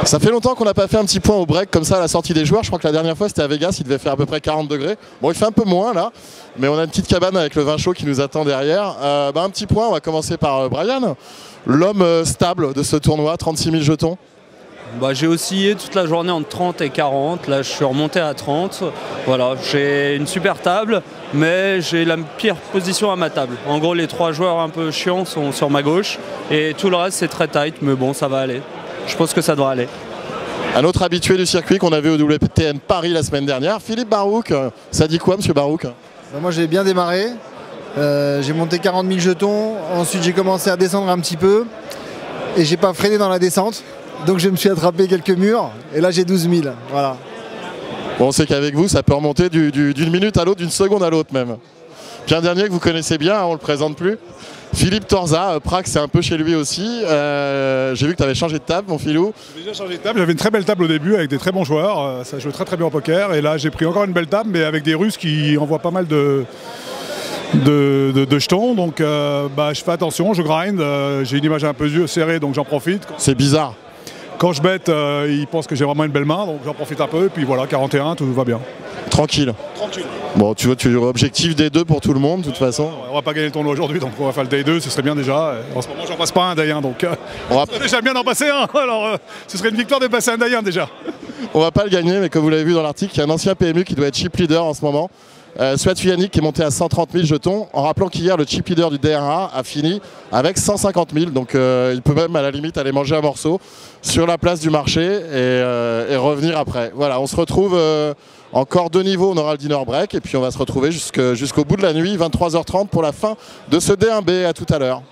Ça fait longtemps qu'on n'a pas fait un petit point au break comme ça à la sortie des joueurs. Je crois que la dernière fois c'était à Vegas, il devait faire à peu près 40 degrés. Bon, il fait un peu moins là, mais on a une petite cabane avec le vin chaud qui nous attend derrière. Un petit point, on va commencer par Brian, l'homme stable de ce tournoi, 36 000 jetons. J'ai oscillé toute la journée entre 30 et 40, là je suis remonté à 30. Voilà, j'ai une super table, mais j'ai la pire position à ma table. En gros, les 3 joueurs un peu chiants sont sur ma gauche, et tout le reste c'est très tight, mais bon, ça va aller. Je pense que ça devrait aller. Un autre habitué du circuit qu'on a vu au WTN Paris la semaine dernière, Philippe Barouk. Ça dit quoi, monsieur Barouk? Moi j'ai bien démarré, j'ai monté 40 000 jetons, ensuite j'ai commencé à descendre un petit peu, et j'ai pas freiné dans la descente. Donc je me suis attrapé quelques murs et là j'ai 12 000, voilà. Bon, on sait qu'avec vous ça peut remonter d'une minute à l'autre, d'une seconde à l'autre même. Puis un dernier que vous connaissez bien, on le présente plus, Philippe Torza, Prague c'est un peu chez lui aussi. J'ai vu que tu avais changé de table mon Filou. J'ai déjà changé de table, j'avais une très belle table au début avec des très bons joueurs, ça jouait très très bien au poker et là j'ai pris encore une belle table mais avec des Russes qui envoient pas mal de jetons, donc je fais attention, je grind, j'ai une image un peu serrée donc j'en profite. C'est bizarre. Quand je bête, ils pensent que j'ai vraiment une belle main, donc j'en profite un peu, et puis voilà, 41, tout va bien. Tranquille. Tranquille. Bon, tu vois, objectif des 2 pour tout le monde, de toute façon. On va pas gagner le tournoi aujourd'hui, donc on va faire le day 2, ce serait bien déjà. En ce moment, j'en passe pas un day 1, donc on va... déjà bien d'en passer un, alors ce serait une victoire de passer un day 1 déjà. On va pas le gagner, mais comme vous l'avez vu dans l'article, il y a un ancien PMU qui doit être chip leader en ce moment. Yannick qui est monté à 130 000 jetons, en rappelant qu'hier le chip leader du DR1 a fini avec 150 000, donc il peut même à la limite aller manger un morceau sur la place du marché et revenir après. Voilà, on se retrouve encore 2 niveaux, on aura le dinner break et puis on va se retrouver jusqu'au bout de la nuit, 23h30 pour la fin de ce D1B. À tout à l'heure.